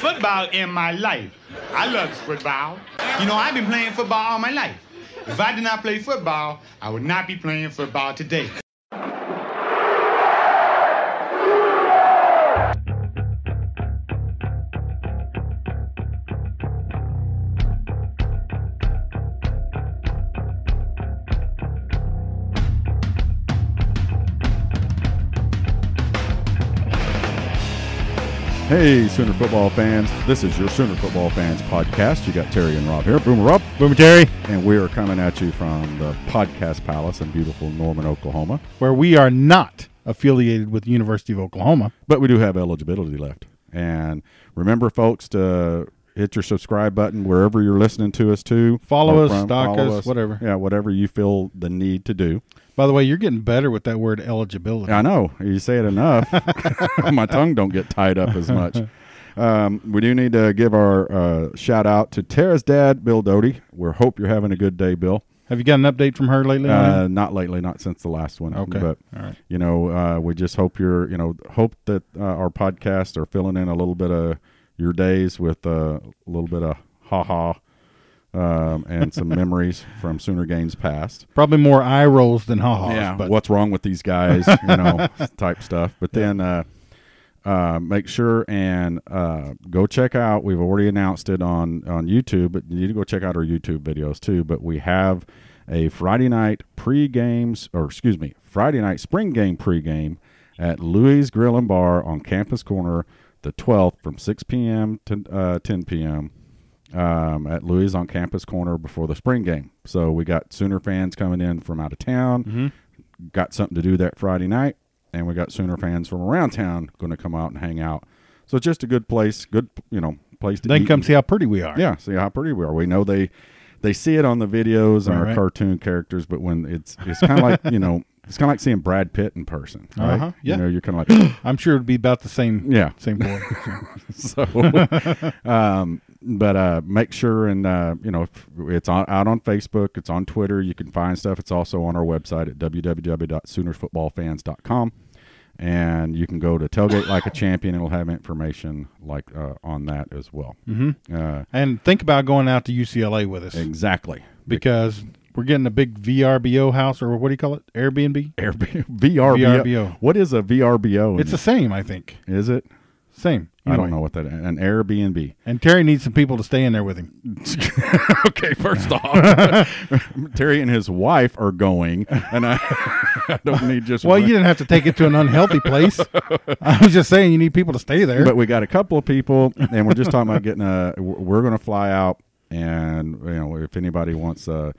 Football in my life. I love football. You know, I've been playing football all my life. If I did not play football, I would not be playing football today. Hey, Sooner football fans. This is your Sooner football fans podcast. You got Terry and Rob here. Boomer Rob. Boomer Terry. And we are coming at you from the Podcast Palace in beautiful Norman, Oklahoma. Where we are not affiliated with the University of Oklahoma. But we do have eligibility left. And remember, folks, to hit your subscribe button wherever you're listening to us to. Follow us, stalk us, whatever. Yeah, whatever you feel the need to do. By the way, you're getting better with that word eligibility. I know. You say it enough. My tongue don't get tied up as much. We do need to give our shout out to Tara's dad, Bill Doty. We hope you're having a good day, Bill. Have you got an update from her lately? Not lately, not since the last one. Okay. But, all right. You know, we just hope hope that our podcasts are filling in a little bit of your days with a little bit of ha-ha. And some memories from Sooner games past. Probably more eye rolls than ha-has. Yeah, but what's wrong with these guys, type stuff. But then make sure and go check out, we've already announced it on YouTube, but you need to go check out our YouTube videos too. But we have a Friday night spring game pregame at Louis Grill and Bar on Campus Corner the 12th from 6 p.m. to 10 p.m. At Louis on Campus Corner before the spring game. So we got Sooner fans coming in from out of town, got something to do that Friday night, and we got Sooner fans from around town going to come out and hang out. So it's just a good place, place to they eat. can come see how pretty we are. Yeah, see how pretty we are. We know they see it on the videos and our cartoon characters, but when it's kind of like, it's kind of like seeing Brad Pitt in person, right? Uh-huh, yeah. You're kind of like, I'm sure it'd be about the same. Yeah, same boy. So, but make sure and it's out on Facebook, it's on Twitter. You can find stuff. It's also on our website at www.soonersfootballfans.com, and you can go to Tailgate Like a Champion. It'll have information on that as well. And think about going out to UCLA with us. Exactly, because we're getting a big VRBO house, or what do you call it? Airbnb? VRBO. What is a VRBO? It's the same, I think. Is it? Same. I don't know what that is. An Airbnb. And Terry needs some people to stay in there with him. Okay, first off, Terry and his wife are going, and I don't need just Well, you didn't have to take it to an unhealthy place. I was just saying you need people to stay there. But we got a couple of people, and we're just talking about we're going to fly out, and if anybody wants to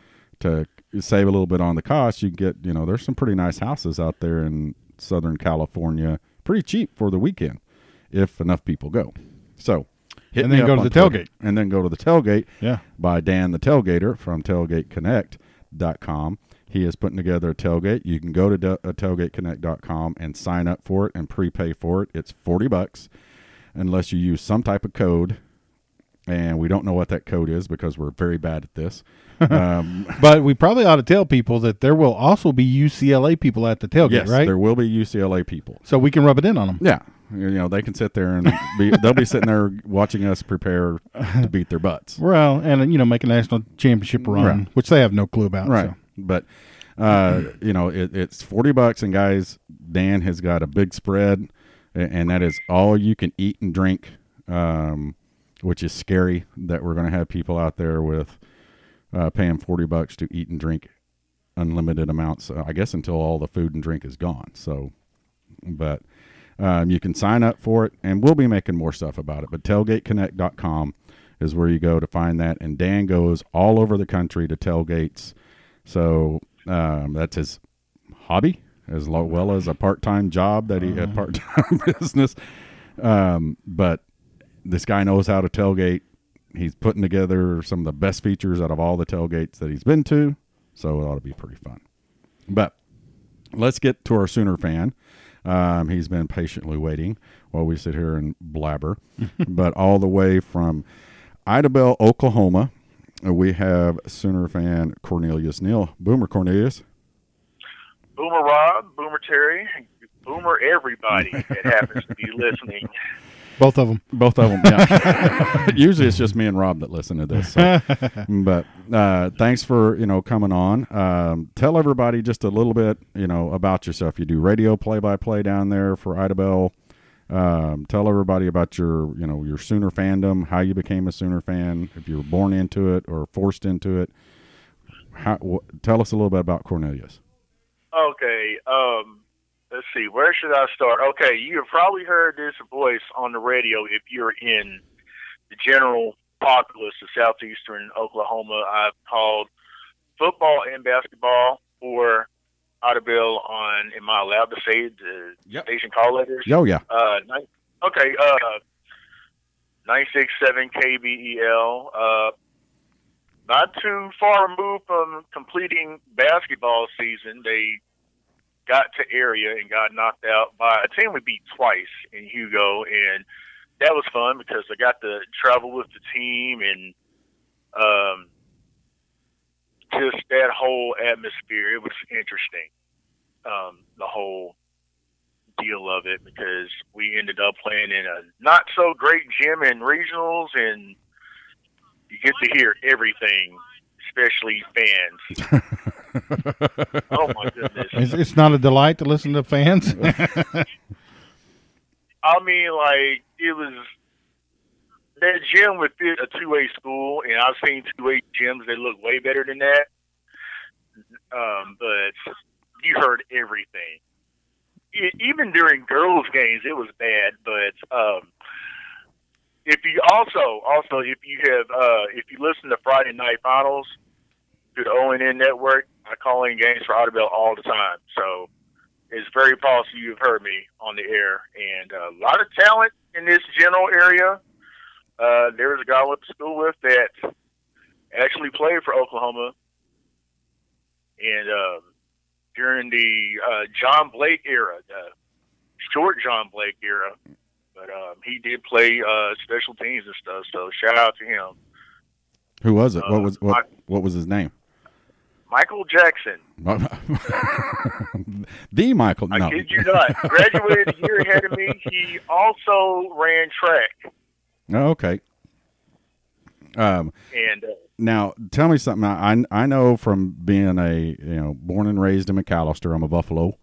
save a little bit on the cost, you can get, there's some pretty nice houses out there in Southern California, pretty cheap for the weekend, if enough people go. So, and then go to the tailgate. And then go to the tailgate. Yeah. By Dan the Tailgater from tailgateconnect.com. He is putting together a tailgate. You can go to tailgateconnect.com and sign up for it and prepay for it. It's $40 unless you use some type of code. And we don't know what that code is because we're very bad at this. But we probably ought to tell people that there will also be UCLA people at the tailgate, yes, right? There will be UCLA people. So we can rub it in on them. Yeah. They can sit there and they'll be sitting there watching us prepare to beat their butts. Well, and, make a national championship run, right. Which they have no clue about. Right. So. But, it's $40. And, guys, Dan has got a big spread, and that is all you can eat and drink, which is scary that we're going to have people out there with paying $40 to eat and drink unlimited amounts, I guess, until all the food and drink is gone. So, but you can sign up for it, and we'll be making more stuff about it. But tailgateconnect.com is where you go to find that. And Dan goes all over the country to tailgates. So that's his hobby as well as a part-time job that he had part-time business. But this guy knows how to tailgate. He's putting together some of the best features out of all the tailgates that he's been to, so it ought to be pretty fun. But let's get to our Sooner fan. He's been patiently waiting while we sit here and blabber. But all the way from Idabel, Oklahoma, we have Sooner fan Cornelius Neal. Boomer Cornelius. Boomer Rob, Boomer Terry, Boomer everybody that happens to be listening. Both of them. Both of them, yeah. Usually it's just me and Rob that listen to this. So. But thanks for, coming on. Tell everybody just a little bit, about yourself. You do radio play-by-play down there for Idabel. Tell everybody about your Sooner fandom, how you became a Sooner fan, if you were born into it or forced into it. Tell us a little bit about Cornelius. Okay. Let's see. Where should I start? Okay, you have probably heard this voice on the radio if you're in the general populace of southeastern Oklahoma. I've called football and basketball for Idabel on, am I allowed to say the station call letters? Oh, yeah. 967 KBEL. Not too far removed from completing basketball season. They got to area and got knocked out by a team we beat twice in Hugo, and that was fun because I got to travel with the team and just that whole atmosphere. It was interesting, the whole deal of it, because we ended up playing in a not so great gym in regionals, and you get to hear everything, especially fans. Oh my goodness! It's not a delight to listen to fans. I mean, like, it was, that gym would fit a 2A school, and I've seen 2A gyms that look way better than that. But you heard everything. Even during girls' games, it was bad. But if you if you listen to Friday Night Finals through the ONN network, I call in games for Idabel all the time. So it's very possible you've heard me on the air. And a lot of talent in this general area. There was a guy I went to school with that actually played for Oklahoma. And during the John Blake era, the short John Blake era. But he did play special teams and stuff, so shout out to him. Who was it? What was his name? Michael Jackson. The Michael. I kid you not. Graduated a year ahead of me. He also ran track. Oh, okay. Now tell me something. I know from being born and raised in McAllister, I'm a Buffalo,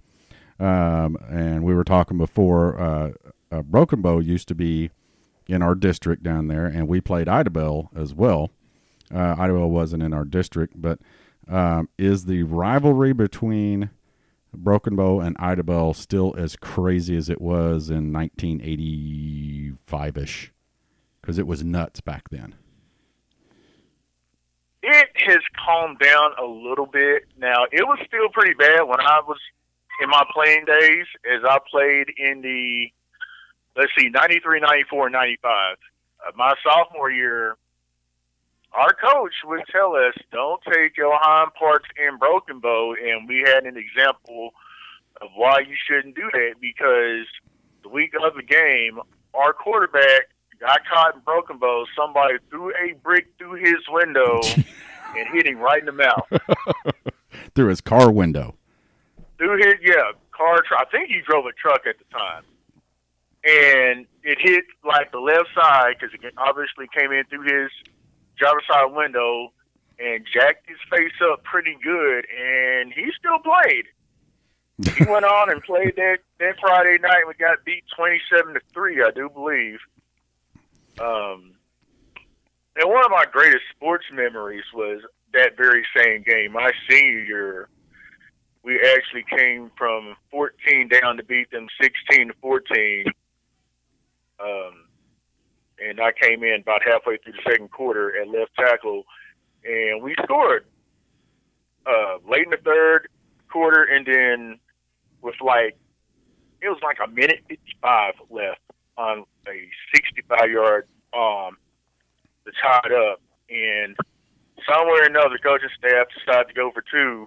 and we were talking before. Broken Bow used to be in our district down there, and we played Idabel as well. Idabel wasn't in our district, but is the rivalry between Broken Bow and Idabel still as crazy as it was in 1985-ish? Because it was nuts back then. It has calmed down a little bit. Now, it was still pretty bad when I was in my playing days, as I played in the 93, 94, 95. My sophomore year, our coach would tell us, don't take your hind parts in Broken Bow, and we had an example of why you shouldn't do that, because the week of the game, our quarterback got caught in Broken Bow. Somebody threw a brick through his window and hit him right in the mouth. Through his car window. Car. I think he drove a truck at the time. And it hit like the left side, because it obviously came in through his driver's side window and jacked his face up pretty good, and he still played. He went on and played that Friday night. We got beat 27-3, I do believe. And one of my greatest sports memories was that very same game. My senior year, we actually came from 14 down to beat them 16-14. And I came in about halfway through the second quarter at left tackle, and we scored late in the third quarter, and then with it was like a minute 55 left on a 65-yard bomb to tie it up. And somewhere or another, the coaching staff decided to go for two,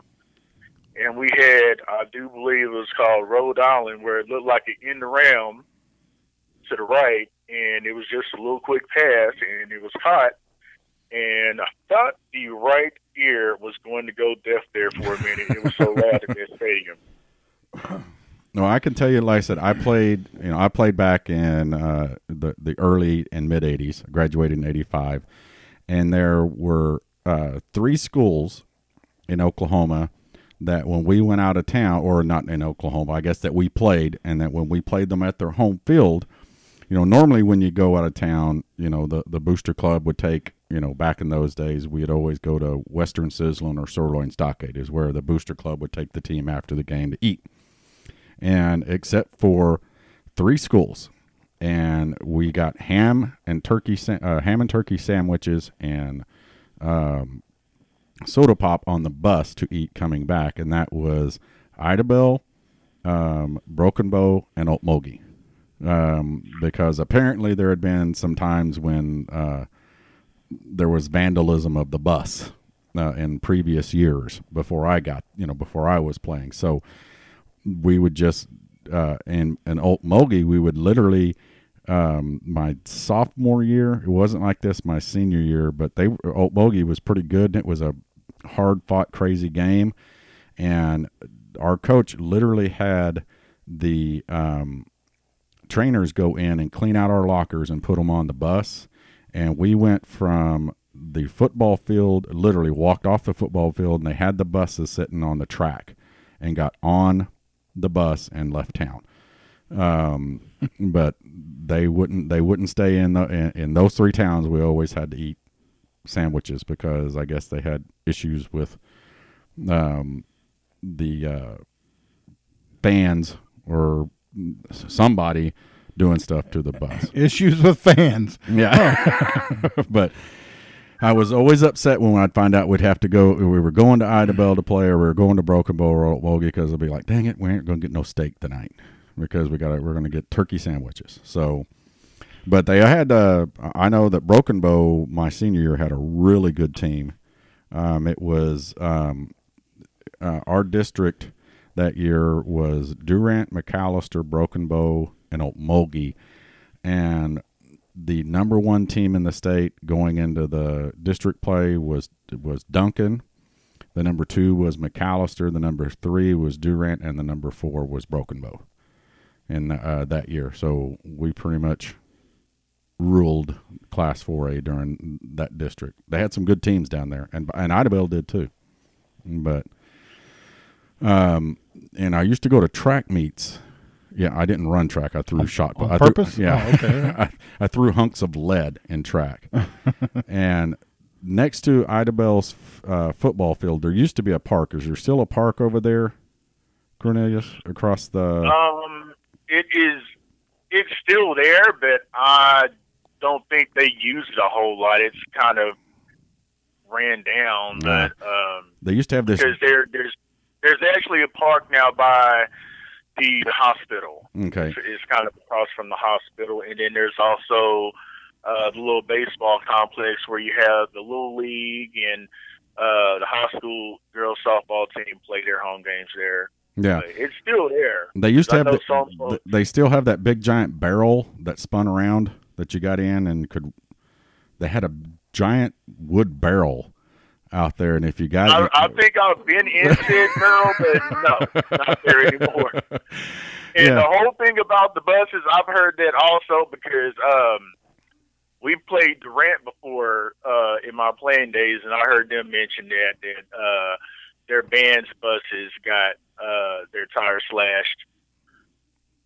and we had, I do believe it was called Rhode Island, where it looked like an end around to the right, and it was just a little quick pass, and it was caught. And I thought the right ear was going to go deaf there for a minute. It was so loud in that stadium. No, I can tell you, like I said, I played back in the early and mid '80s. I graduated in '85, and there were 3 schools in Oklahoma that when we went out of town, or not in Oklahoma, I guess that we played, and that when we played them at their home field, normally when you go out of town, the booster club would take, back in those days, we'd always go to Western Sizzlin or Sirloin Stockade is where the booster club would take the team after the game to eat. And except for 3 schools, and we got ham and turkey sandwiches and soda pop on the bus to eat coming back, and that was Idabel, Broken Bow, and Okmulgee. Because apparently there had been some times when there was vandalism of the bus in previous years before I was playing. So we would just in Okmulgee, we would literally my sophomore year, it wasn't like this my senior year, but Okmulgee was pretty good, and it was a hard fought crazy game, and our coach literally had the trainers go in and clean out our lockers and put them on the bus, and we went from the football field, literally walked off the football field, and they had the buses sitting on the track, and got on the bus and left town. But they wouldn't stay in those 3 towns. We always had to eat sandwiches because I guess they had issues with the fans or somebody doing stuff to the bus. Issues with fans. Yeah. But I was always upset when I'd find out we'd have to go. We were going to Idabel to play, or we were going to Broken Bow or Okmulgee, because I'd be like, dang it, we ain't going to get no steak tonight because we're going to get turkey sandwiches. So, but they had, I know that Broken Bow my senior year had a really good team. It was our district that year was Durant, McAllister, Broken Bow, and Okmulgee, and the number 1 team in the state going into the district play was Duncan. The number 2 was McAllister. The number 3 was Durant, and the number 4 was Broken Bow in that year. So we pretty much ruled Class 4A during that district. They had some good teams down there, and Idabel did too. But and I used to go to track meets. Yeah, I didn't run track. I threw shot. On purpose? Yeah. Oh, okay. I threw hunks of lead in track. And next to Idabel's football field, there used to be a park. Is there still a park over there, Cornelius, across the? It's still there, but I don't think they use it a whole lot. It's kind of ran down. But they used to have this because there's actually a park now by the hospital. Okay. It's kind of across from the hospital. And then there's also the little baseball complex where you have the Little League and the high school girls softball team play their home games there. Yeah. But it's still there. They used to have they still have that big giant barrel that spun around that you got in and they had a giant wood barrel out there, and if you got I think I've been in said barrel, but no, not there anymore. And the whole thing about the buses, I've heard that also because we played Durant before in my playing days, and I heard them mention that their band's buses got their tires slashed.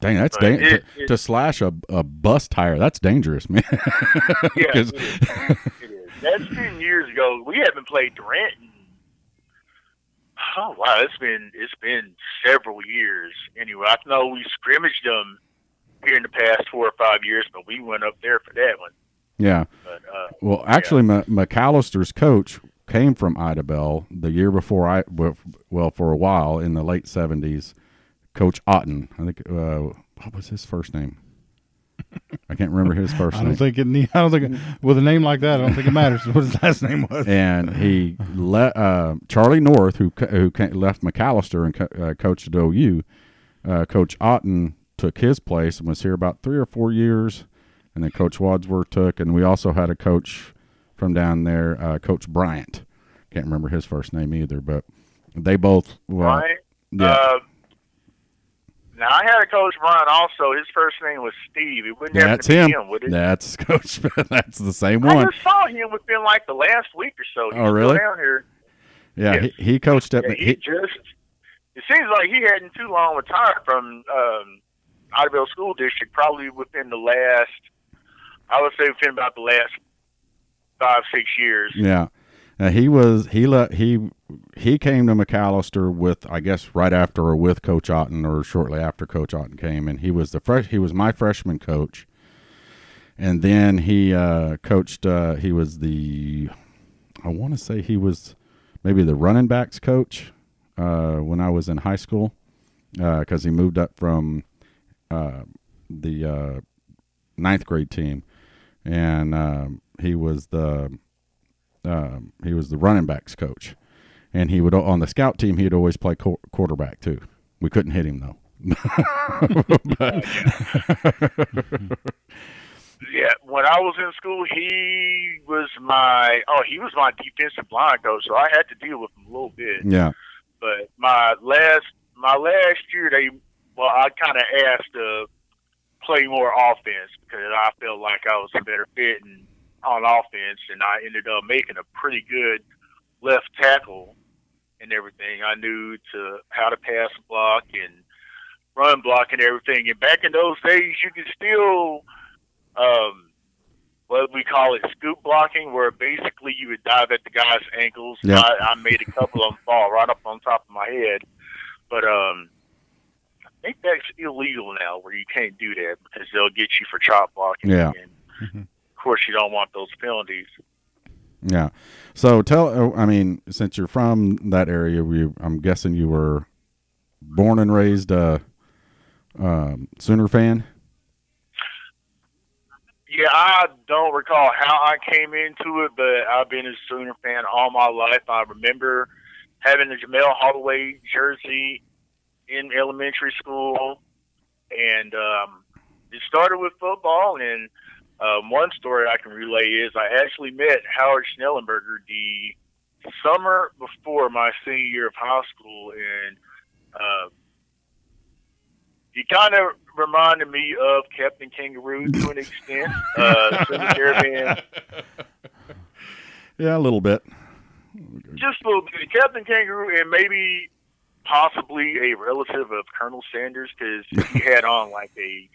Dang, that's to slash a bus tire. That's dangerous, man. Yeah, it is. That's 10 years ago. We haven't played Durant. Oh wow, it's been several years. Anyway, I know we scrimmaged them here in the past 4 or 5 years, but we went up there for that one. Yeah. But, well, actually, McAllister's coach came from Idabel the year before for a while in the late 70s. Coach Otten, I think. What was his first name? I can't remember his first name. I don't think with a name like that, I don't think it matters what his last name was. And he Charlie North, who left McAllister and coached at OU. Coach Otten took his place and was here about 3 or 4 years, and then Coach Wadsworth took. And we also had a coach from down there, Coach Bryant. Can't remember his first name either, but they both. Bryant. Yeah. Now, I had a Coach Brian also. His first name was Steve. It wouldn't have That's to be him. would it? That's Coach. That's the same I one. just saw him within like the last week or so. He's really? still down here. Yeah, Yes. he coached up. Yeah, it seems like he hadn't too long retired from Idabel School District, probably within the last, I would say within about the last 5-6 years. Yeah. He came to McAllister with, I guess, right after or with Coach Otten or shortly after Coach Otten came, and he was my freshman coach, and then he coached. He was I want to say he was maybe the running backs coach when I was in high school, because he moved up from the 9th grade team, and he was the running backs coach, and he would on the scout team he'd always play quarterback too. We couldn't hit him though. Yeah, when I was in school, he was my defensive line coach, so I had to deal with him a little bit. Yeah, but my last year, I kind of asked to play more offense because I felt like I was a better fit on offense, and I ended up making a pretty good left tackle and everything. I knew how to pass block and run block and everything. And back in those days, you could still, what we call it, scoop blocking, where basically you would dive at the guy's ankles. Yeah. I made a couple of them fall right up on top of my head. But I think that's illegal now, where you can't do that because they'll get you for chop blocking. Yeah. And, of course, you don't want those penalties. Yeah. So since you're from that area, I'm guessing you were born and raised a Sooner fan? Yeah, I don't recall how I came into it, but I've been a Sooner fan all my life. I remember having the Jamel Holloway jersey in elementary school, and it started with football. And one story I can relay is I actually met Howard Schnellenberger the summer before my senior year of high school, and he kind of reminded me of Captain Kangaroo to an extent. Caravan. Yeah, a little bit. Just a little bit. Captain Kangaroo, and maybe possibly a relative of Colonel Sanders, because he had on like a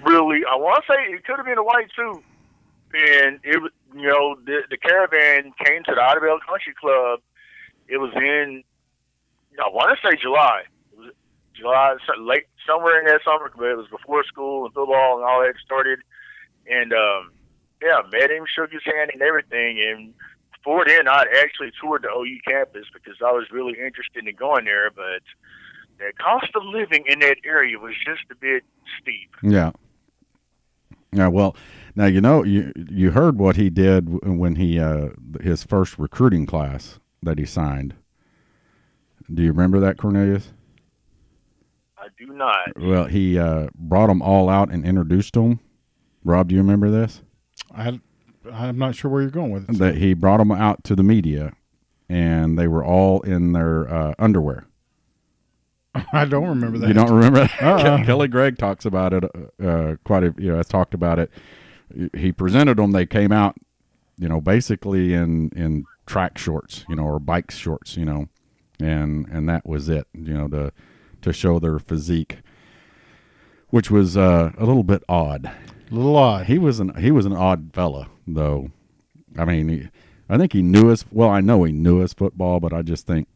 really, I want to say it could have been a white suit. And it was, the Caravan came to the Idabel Country Club. It was in, I want to say July. July, late, somewhere in that summer, but it was before school and football and all that started. And, met him, shook his hand and everything. And before then, I'd actually toured the OU campus because I was really interested in going there. But the cost of living in that area was just a bit steep. Yeah. Yeah, well, now, you heard what he did when he his first recruiting class that he signed. Do you remember that, Cornelius? I do not. Well, he brought them all out and introduced them. Rob, do you remember this? I'm not sure where you're going with it. That he brought them out to the media, and they were all in their underwear. I don't remember that. You don't remember that? Kelly Gregg talks about it has talked about it. He presented them. They came out, basically in track shorts, or bike shorts, and that was it, to show their physique, which was a little bit odd. A little odd. He was an odd fella, though. I mean, I think he knew his. Well, I know he knew his football, but I just think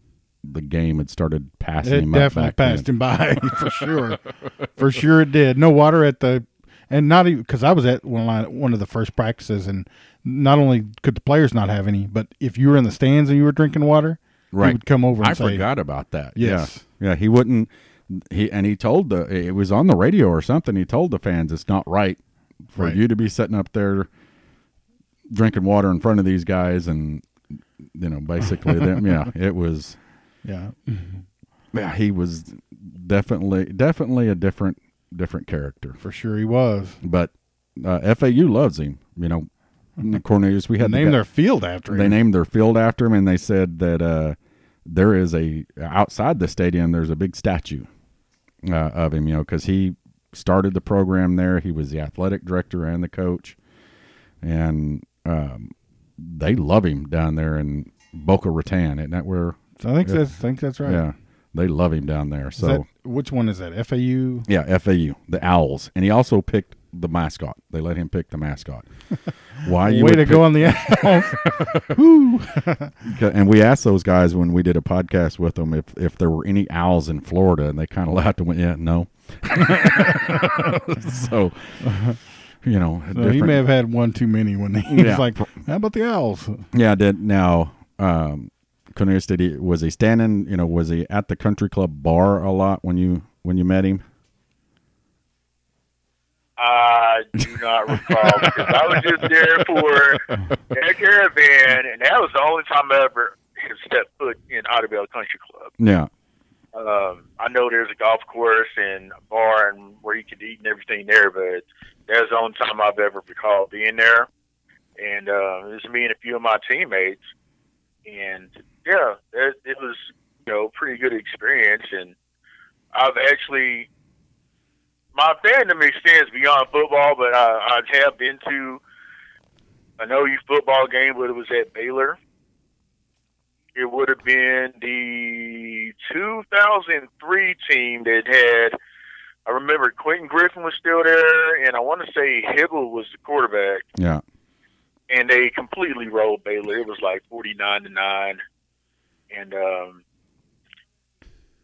the game had started passing him up. It definitely back passed then. him by for sure. For sure, it did. No water at and not even because I was at one of the first practices, and not only could the players not have any, but if you were in the stands and you were drinking water, right, he would come over and I say, forgot about that. Yes. Yeah, he wouldn't. He told it was on the radio or something. He told the fans it's not right for you to be sitting up there drinking water in front of these guys, and basically, it was. Yeah. Yeah, he was definitely a different character. For sure he was. But FAU loves him. Cornelius, we had named their field after him. They named their field after him, and they said that there is outside the stadium, there's a big statue of him, because he started the program there. He was the athletic director and the coach, and they love him down there in Boca Raton. Isn't that where? I think that's right. Yeah, they love him down there. So which one is that? FAU? Yeah, FAU, the Owls, and he also picked the mascot. They let him pick the mascot. Why you way to go on the Owls? And we asked those guys when we did a podcast with them if there were any owls in Florida, and they kind of laughed and went, "Yeah, no." So, so he may have had one too many when he was like, "How about the Owls?" Yeah, I did. Now, Cornelius, was he standing? Was he at the country club bar a lot when you met him? I do not recall because I was just there for that caravan, and that was the only time I ever stepped foot in Idabel Country Club. Yeah. I know there's a golf course and a bar and where you could eat and everything there, but that's the only time I've ever recalled being there. And it was me and a few of my teammates, and yeah, it was pretty good experience. And I've actually. My fandom extends beyond football, but I have been to an OU football game, but it was at Baylor. It would have been the 2003 team that had, I remember Quentin Griffin was still there, and I want to say Hibble was the quarterback. Yeah. And they completely rolled Baylor. It was like 49-9. And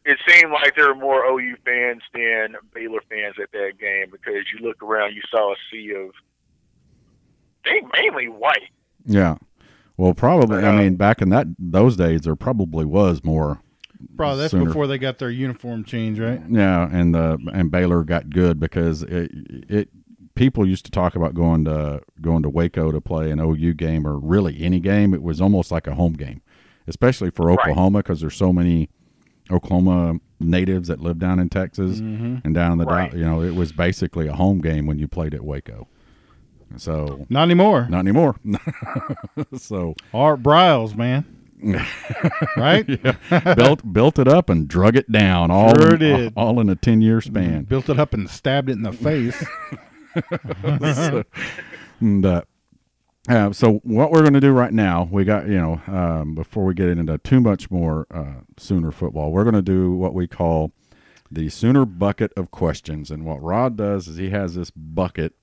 it seemed like there were more OU fans than Baylor fans at that game because you look around, you saw a sea of, I think, mainly white. Yeah. Well, probably. I mean, back in those days, there probably was more. Probably that's Sooner. Before they got their uniform change, right? Yeah, and Baylor got good because it people used to talk about going to Waco to play an OU game or really any game. It was almost like a home game, especially for Oklahoma because there's so many Oklahoma natives that live down in Texas and down in the it was basically a home game when you played at Waco. So not anymore. Not anymore. So Art Briles, man. Right? Yeah. Built it up and drug it down all in a 10-year span. Built it up and stabbed it in the face. So what we're going to do right now, we got, before we get into too much more Sooner football, we're going to do what we call the Sooner bucket of questions. And what Rod does is he has this bucket,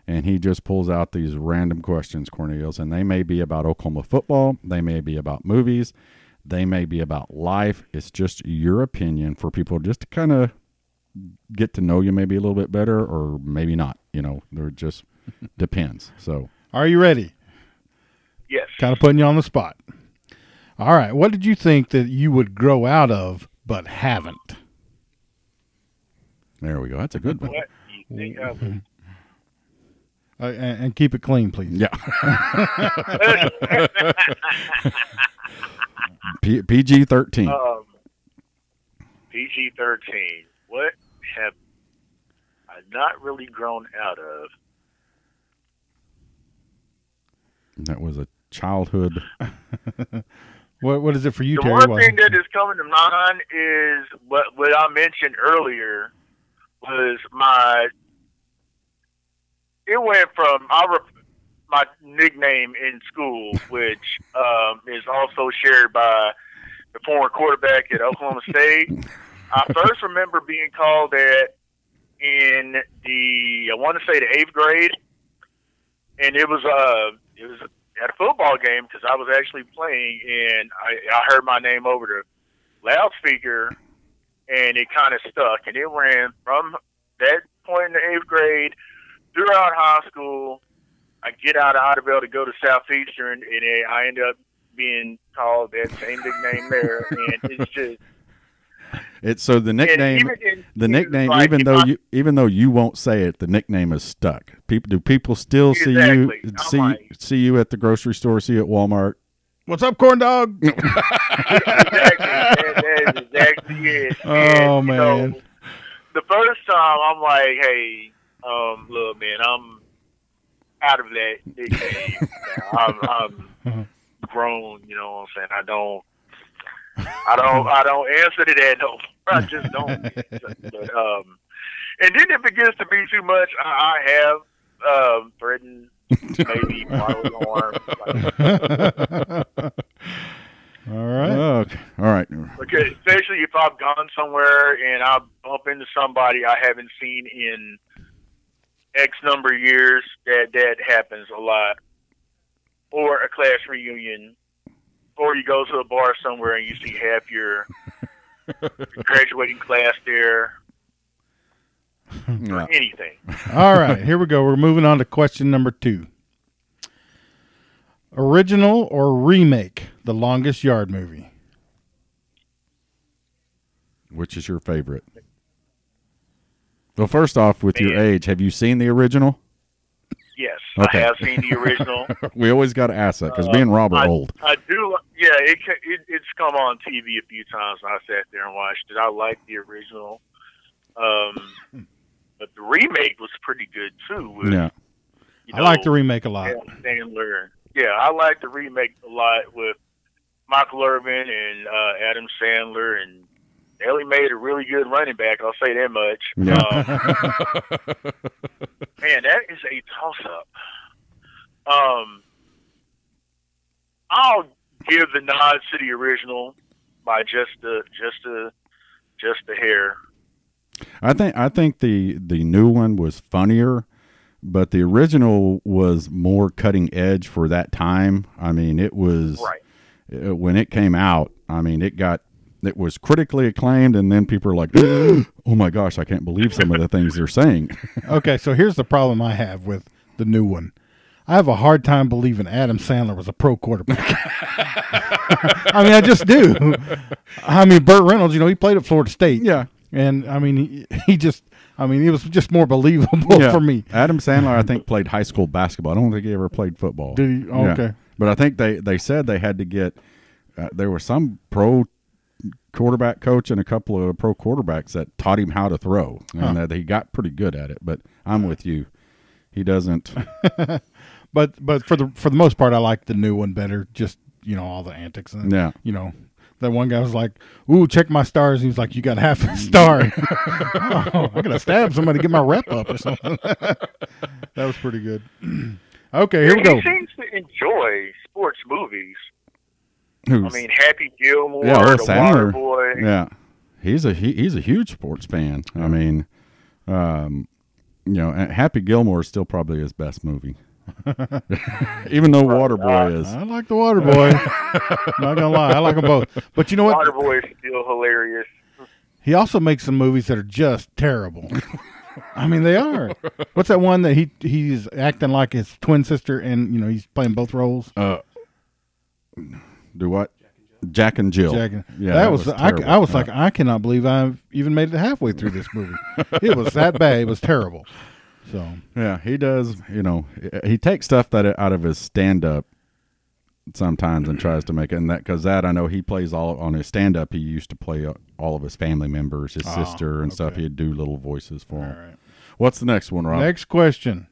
and he just pulls out these random questions, Cornelius, and they may be about Oklahoma football. They may be about movies. They may be about life. It's just your opinion for people just to kind of get to know you maybe a little bit better or maybe not. There just depends. So. Are you ready? Yes. Kind of putting you on the spot. All right. What did you think that you would grow out of but haven't? There we go. That's a good one. What do you think I would? And keep it clean, please. Yeah. PG-13. PG-13. What have I not really grown out of? That was a childhood. What is it for you, the Terry? The one thing that is coming to mind is what I mentioned earlier was it went from my nickname in school, which is also shared by the former quarterback at Oklahoma State. I first remember being called that in I want to say the 8th grade, and it was at a football game because I was actually playing, and I heard my name over the loudspeaker, and it kind of stuck, and it ran from that point in the 8th grade throughout high school. I get out of Idabel to go to Southeastern, and I end up being called that same nickname there, and it's just. It's so the nickname, like even though you won't say it, the nickname is stuck. Do people still see you at the grocery store, see you at Walmart? What's up, corn dog? Exactly. That is exactly it. Oh, and, man. The first time I'm like, hey, look, man, I'm out of that nickname. I'm grown, you know what I'm saying? I don't answer to that no I just don't. But, and then if it gets to be too much, I have threatened maybe bodily harm. All right. Okay. All right. Because especially if I've gone somewhere and I bump into somebody I haven't seen in X number of years, that happens a lot. Or a class reunion, or you go to a bar somewhere and you see half your graduating class there, or anything. All right, here we go. We're moving on to question number 2. Original or remake The Longest Yard movie? Which is your favorite? Well, first off, with your age, have you seen the original? Yes, Okay. I have seen the original. We always got to ask that because me and Rob are old. I do. Yeah, it's come on TV a few times, and I sat there and watched it. I like the original, but the remake was pretty good too. With, Yeah, I like the remake a lot. Adam Sandler. Yeah, I like the remake a lot with Michael Irvin and Adam Sandler, and Ellie made a really good running back. I'll say that much. yeah. Man, that is a toss-up. I'll give the nod to the original by just a hair. I think the new one was funnier, but the original was more cutting edge for that time. I mean, it was right when it came out. I mean, it was critically acclaimed, and then people are like, "Oh my gosh, I can't believe some of the things they're saying." Okay, so here's the problem I have with the new one. I have a hard time believing Adam Sandler was a pro quarterback. I mean, I just do. I mean, Burt Reynolds, he played at Florida State. Yeah. And, I mean, it was just more believable for me. Adam Sandler, I think, played high school basketball. I don't think he ever played football. Did he? Oh, Yeah. okay. But I think they said they had to get there was some pro quarterback coach and a couple of pro quarterbacks that taught him how to throw, and that he got pretty good at it. But I'm with you. He doesn't. But for the most part, I like the new one better. Just all the antics and that one guy was like, "Ooh, check my stars." He was like, "You got half a star." Oh, I gotta stab somebody to get my rep up or something. That was pretty good. Okay, here we go. He seems to enjoy sports movies. Who's, I mean, Happy Gilmore, yeah, The Sandler. Waterboy. Yeah, he's a huge sports fan. I mean, Happy Gilmore is still probably his best movie. Even though Waterboy is. I like the Waterboy. Not gonna lie, I like them both. But you know what? Waterboy is still hilarious. He also makes some movies that are just terrible. I mean, they are. What's that one that he's acting like his twin sister, and he's playing both roles? Do what? Jack and Jill. Yeah, that was I was like, I cannot believe I've even made it halfway through this movie. It was that bad. It was terrible. So yeah, he does. He takes stuff out of his stand-up sometimes and tries to make it. And because I know he plays all on his stand-up. He used to play all of his family members, his sister and stuff. He'd do little voices for him. right. What's the next one, Rob? Next question: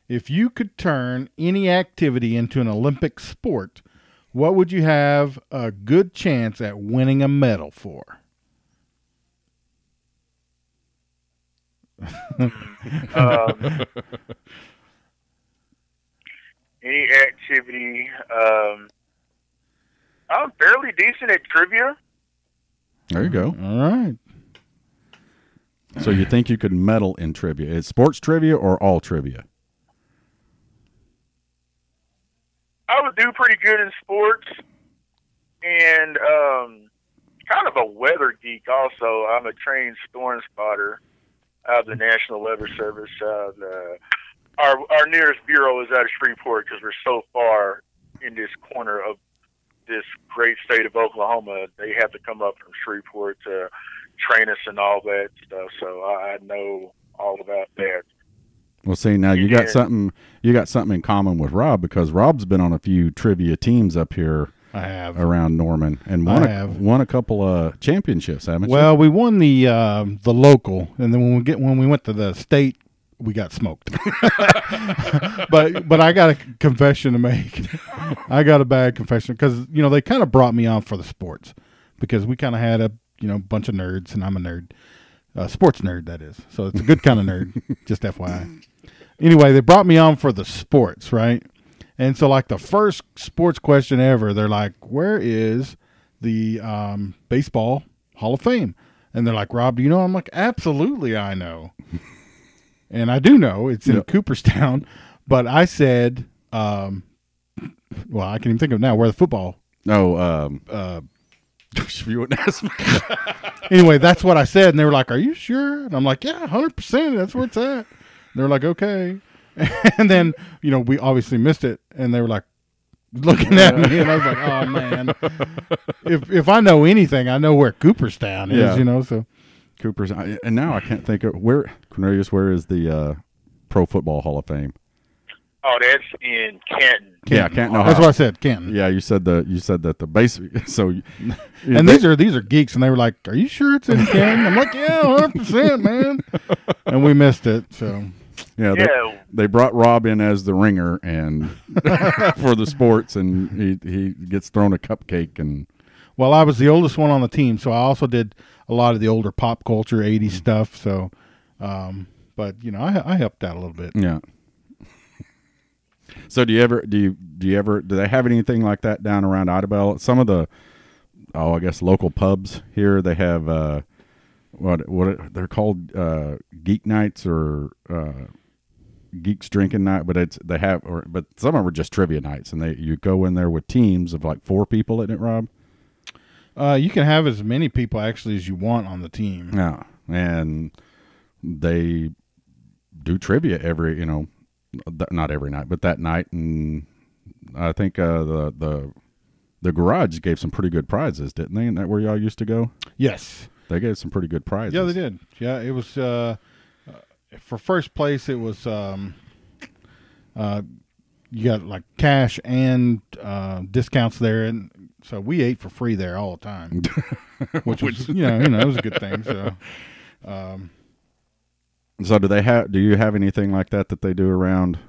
if you could turn any activity into an Olympic sport, what would you have a good chance at winning a medal for? Any activity. I'm fairly decent at trivia. There you go. All right. So you think you could medal in trivia? Is sports trivia or all trivia? I would do pretty good in sports, and kind of a weather geek also. I'm a trained storm spotter out of the National Weather Service. Our nearest bureau is out of Shreveport because we're so far in this corner of this great state of Oklahoma. They have to come up from Shreveport to train us and all that stuff. So I know all about that. Well, see, now you got something in common with Rob, because Rob's been on a few trivia teams up here. I have around Norman and won a couple of championships, haven't you? Well, we won the local, and then when we went to the state, we got smoked. but I got a confession to make. I got a bad confession because they kind of brought me on for the sports, because we kind of had a a bunch of nerds, and I'm a nerd. Sports nerd, that is. So it's a good kind of nerd, just FYI. Anyway, they brought me on for the sports, right? And so, like, the first sports question ever, they're like, where is the Baseball Hall of Fame? And they're like, Rob, do you know? I'm like, absolutely I know. And I do know. It's in Cooperstown. But I said, well, I can even think of it now, where the football. No, you wouldn't ask me. Anyway, that's what I said. And they were like, are you sure? And I'm like, yeah, 100%. That's where it's at. And they were like, okay. And then, we obviously missed it. And they were like, looking at me, and I was like, "Oh man, if I know anything, I know where Cooperstown is." So Cooperstown, and now I can't think of where Cornelius. Where is the Pro Football Hall of Fame? Oh, that's in Canton. Yeah, Canton. That's what I said, Canton. Yeah, you said that the base. So, and these are geeks, and they were like, "Are you sure it's in Canton?" I'm like, "Yeah, 100%, man." And we missed it, so. Yeah, they brought Rob in as the ringer and for the sports, and he gets thrown a cupcake. And well, I was the oldest one on the team, so I also did a lot of the older pop culture '80s stuff. So, but I helped out a little bit. Yeah. So do they have anything like that down around Idabel? Some of the I guess local pubs here, they have what they're called, geek nights or geeks drinking night, but but some of them are just trivia nights, and you go in there with teams of like 4 people, isn't it, Rob? You can have as many people actually as you want on the team. Yeah, and they do trivia every, not every night, but that night, and I think the garage gave some pretty good prizes, didn't they? Isn't that where y'all used to go? Yes. They gave some pretty good prizes. Yeah, they did. Yeah, it was for first place. It was you got like cash and discounts there, and so we ate for free there all the time, which was it was a good thing. So, so do you have anything like that they do around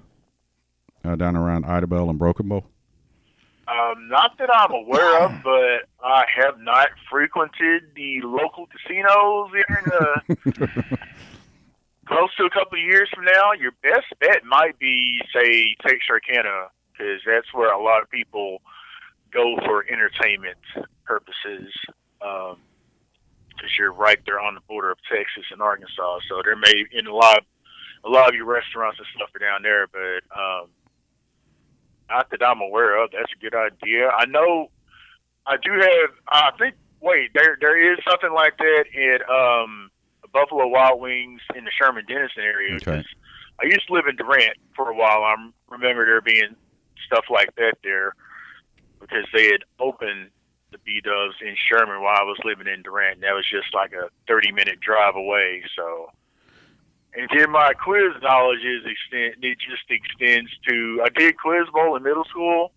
down around Idabel and Broken Bow? Not that I'm aware of, but I have not frequented the local casinos close to a couple of years from now. Your best bet might be, say, Texarkana, because that's where a lot of people go for entertainment purposes. Because you're right there on the border of Texas and Arkansas, so there may in a lot of your restaurants and stuff are down there, but not that I'm aware of. That's a good idea. I know I do have, there is something like that at Buffalo Wild Wings in the Sherman-Denison area. Okay. I used to live in Durant for a while. I remember there being stuff like that there because they had opened the B-Dubs in Sherman while I was living in Durant. And that was just like a 30-minute drive away, so... And then my quiz knowledge extends to, I did Quiz Bowl in middle school,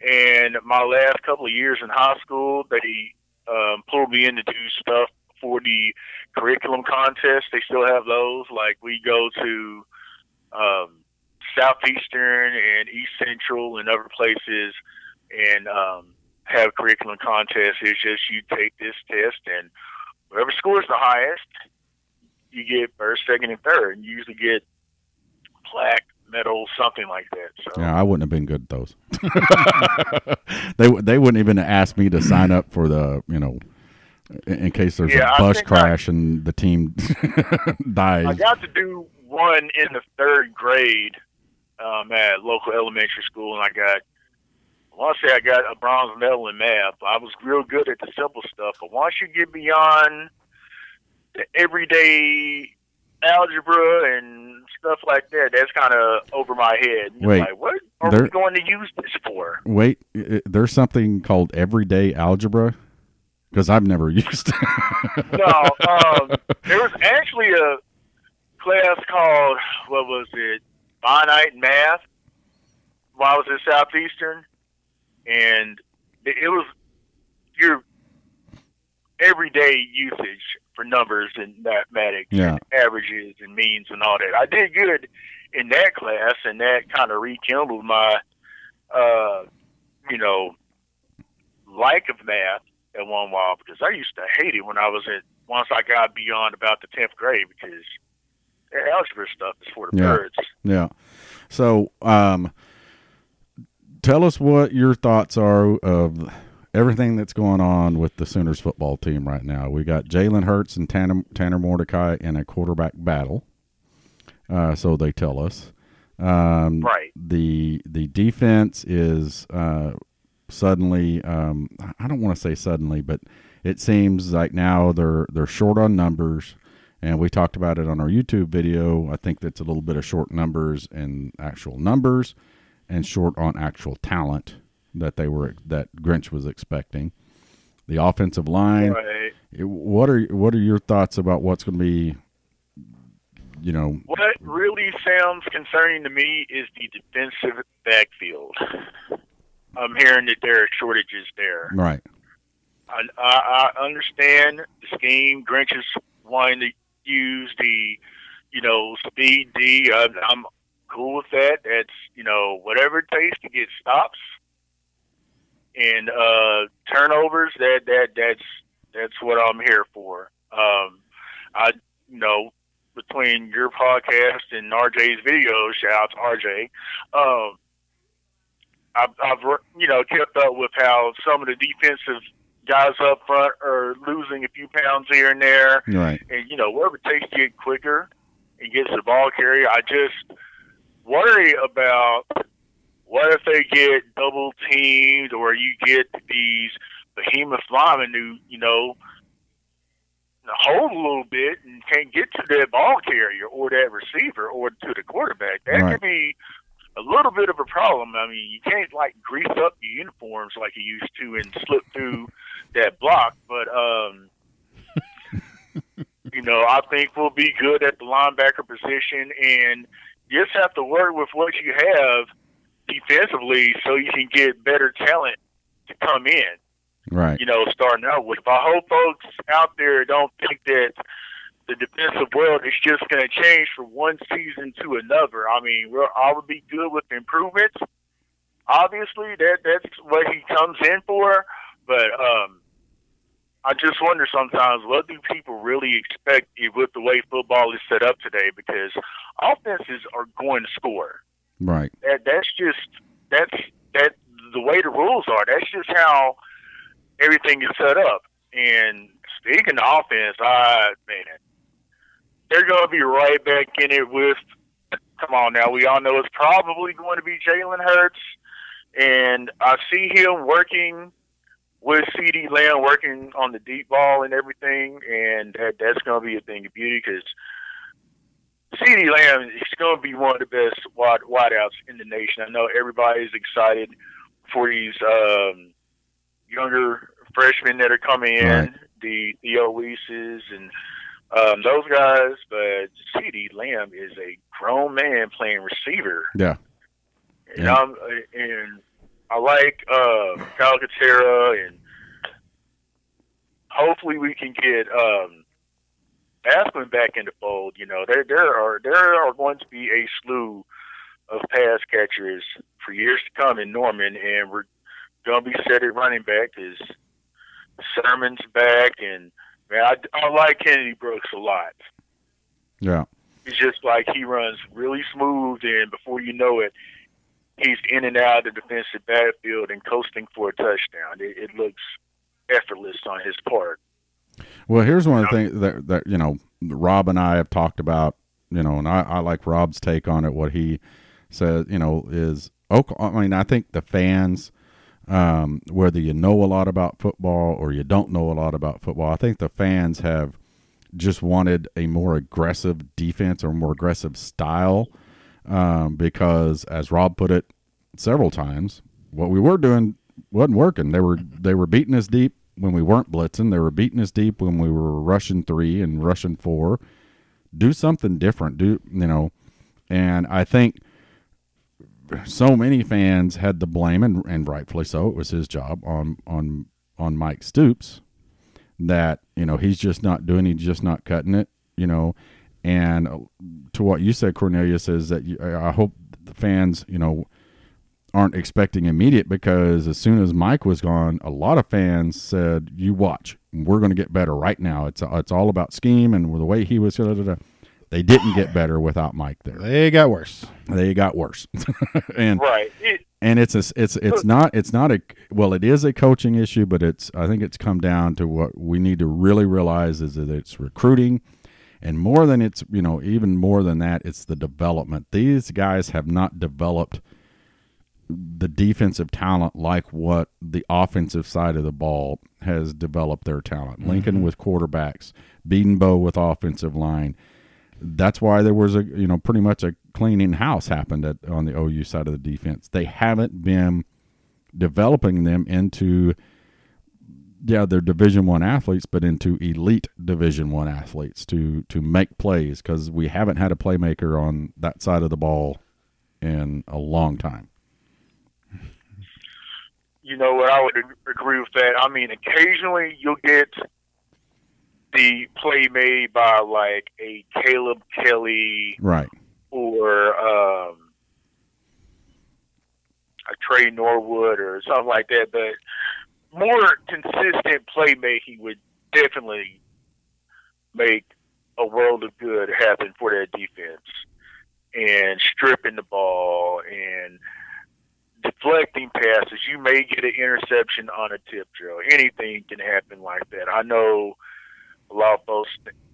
and my last couple of years in high school, they pulled me in to do stuff for the curriculum contest. They still have those. Like, we go to Southeastern and East Central and other places and have curriculum contests. It's just you take this test, and whoever scores the highest, you get first, second, and third. And you usually get plaque, medal, something like that. So yeah, I wouldn't have been good at those. They wouldn't even ask me to sign up for the, in case there's a bus crash and the team dies. I got to do one in the 3rd grade at local elementary school, and I want to say I got a bronze medal in math. I was real good at the simple stuff, but once you get beyond the everyday algebra and stuff like that, that's kind of over my head. Wait, like, what are we going to use this for? Wait, there's something called everyday algebra? Because I've never used it. No, there was actually a class called, what was it, finite math while I was at Southeastern, and it was your everyday usage for numbers and mathematics and averages and means and all that. I did good in that class, and that kind of rekindled my, like of math. at one while, because I used to hate it once I got beyond about the 10th grade, because the algebra stuff is for the birds. Yeah. So, tell us what your thoughts are of everything that's going on with the Sooners football team right now. We got Jalen Hurts and Tanner Mordecai in a quarterback battle. So they tell us. Right. The defense is suddenly, I don't want to say suddenly, but it seems like now they're short on numbers, and we talked about it on our YouTube video. I think that's a little bit of short numbers and actual numbers, and short on actual talent that Grinch was expecting. The offensive line. Right. What are your thoughts about what's going to be? What really sounds concerning to me is the defensive backfield. I'm hearing that there are shortages there. Right. I understand the scheme. Grinch is wanting to use the, speed D. I'm cool with that. That's, whatever it takes to get stops and turnovers. That's what I'm here for. Between your podcast and RJ's videos, shout out to RJ. I've kept up with how some of the defensive guys up front are losing a few pounds here and there. Right. And, whatever it takes to get quicker and get to the ball carrier, I just worry about what if they get double teamed, or you get these behemoth linemen who, hold a little bit and can't get to that ball carrier or that receiver or to the quarterback. That could be a little bit of a problem. I mean, you can't grease up your uniforms like you used to and slip through that block. But, I think we'll be good at the linebacker position, and you just have to work with what you have defensively so you can get better talent to come in. Right. Starting out with. I hope folks out there don't think that the defensive world is just going to change from one season to another. I mean, I would be good with improvements. Obviously, that's what he comes in for. But I just wonder sometimes, what do people really expect with the way football is set up today? Because offenses are going to score. Right. That's the way the rules are. That's just how everything is set up. And speaking of offense, they're going to be right back in it with, come on now, we all know it's probably going to be Jalen Hurts. And I see him working with CeeDee Lamb, working on the deep ball and everything. And that's going to be a thing of beauty, because CeeDee Lamb is going to be one of the best wideouts in the nation. I know everybody's excited for these younger freshmen that are coming in, right. the Oasis and those guys, but CeeDee Lamb is a grown man playing receiver. Yeah. And I like Kyle Katera, and hopefully we can get Asplin back in the fold. There are going to be a slew of pass catchers for years to come in Norman, and we're going to be set at running back because Sermon's back, and man, I like Kennedy Brooks a lot. Yeah. It's just he runs really smooth, and before you know it, he's in and out of the defensive backfield and coasting for a touchdown. It looks effortless on his part. Well, here's one of the things that Rob and I have talked about, and I like Rob's take on it. What he says, is, I think the fans, whether you know a lot about football or you don't know a lot about football, I think the fans have just wanted a more aggressive defense or more aggressive style, because, as Rob put it several times, what we were doing wasn't working. They were beating us deep when we weren't blitzing. They were beating us deep when we were rushing 3 and rushing 4. Do something different. And I think so many fans had the blame, and rightfully so. It was his job on Mike Stoops, that he's just not cutting it. And to what you said, Cornelius, is that I hope the fans aren't expecting immediate, because as soon as Mike was gone, a lot of fans said, "You watch, we're going to get better right now. It's all about scheme and the way he was." They didn't get better without Mike there. They got worse. And right. And it is a coaching issue, but I think it's come down to what we need to really realize is that it's recruiting, and even more than that, it's the development. These guys have not developed the defensive talent like what the offensive side of the ball has developed their talent. Mm-hmm. Lincoln with quarterbacks, Bedenbow with offensive line. That's why there was pretty much a cleaning house happened on the OU side of the defense. They haven't been developing them into, they're Division I athletes, but into elite Division I athletes to make plays, because we haven't had a playmaker on that side of the ball in a long time. You know what? I would agree with that. I mean, occasionally you'll get the play made by like a Caleb Kelly, right, or a Trey Norwood or something like that. But more consistent playmaking would definitely make a world of good happen for that defense. And stripping the ball and deflecting passes. You may get an interception on a tip drill. Anything can happen like that. I know a lot of folks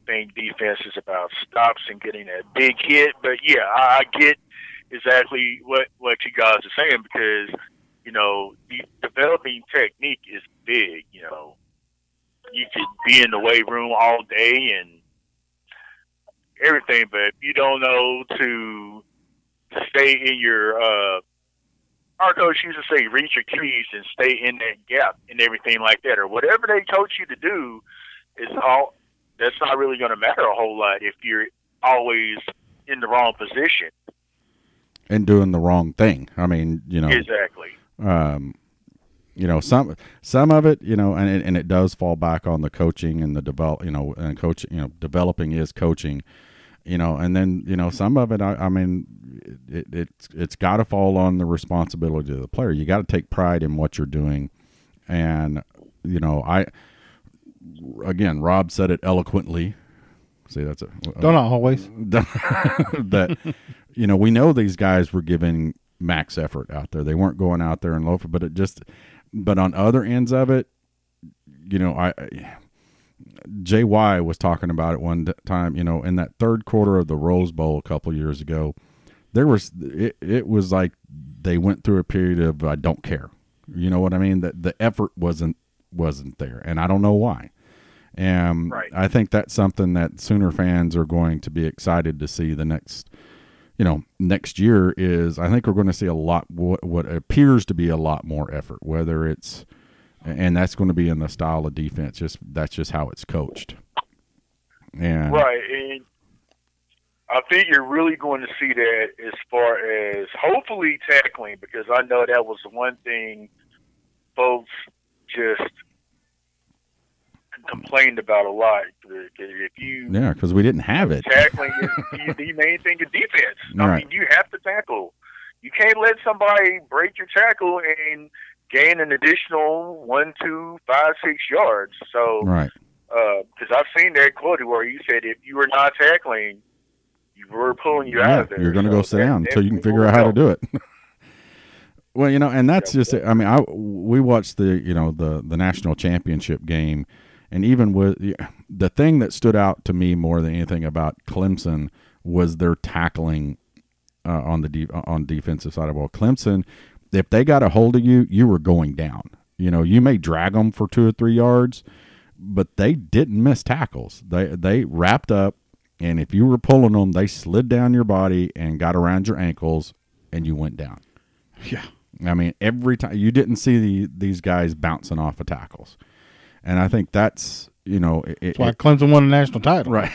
think defense is about stops and getting that big hit, but yeah, I get exactly what you guys are saying, because the developing technique is big. You could be in the weight room all day and everything, but if you don't know to stay in your our coach used to say reach your keys and stay in that gap and everything like that, or whatever they coach you to do. That's not really going to matter a whole lot if you're always in the wrong position and doing the wrong thing. I mean, exactly. Some of it, and it does fall back on the coaching and the and coaching. Developing is coaching. And then some of it. I mean, it's got to fall on the responsibility of the player. You got to take pride in what you're doing, and Again, Rob said it eloquently. See, that's don't always. That we know these guys were giving max effort out there. They weren't going out there and loafing, but on other ends of it, JY was talking about it one time. In that third quarter of the Rose Bowl a couple years ago, it was like they went through a period of I don't care. You know what I mean? That the effort wasn't there, and I don't know why. And right. I think that's something that Sooner fans are going to be excited to see the next year. Is I think we're going to see a lot what appears to be a lot more effort, whether it's, and that's going to be in the style of defense. That's just how it's coached. And right, and I think you're really going to see that as far as hopefully tackling, because I know that was the one thing folks just complained about a lot. Because we didn't have it. Tackling is the main thing in defense. Right. I mean, you have to tackle. You can't let somebody break your tackle and gain an additional 1, 2, 5, 6 yards. So, right. Because I've seen that quote where you said if you were not tackling, you were pulling you out of there. You're going to go sit down until you can figure out how to do it. Well, and that's just. I mean, we watched the national championship game, and even with the thing that stood out to me more than anything about Clemson was their tackling on defensive side of the ball. Clemson, if they got a hold of you, you were going down. You may drag them for 2 or 3 yards, but they didn't miss tackles. They wrapped up, and if you were pulling them, they slid down your body and got around your ankles, and you went down. Yeah. I mean, every time you didn't see these guys bouncing off of tackles, and I think that's that's why Clemson won the national title, right?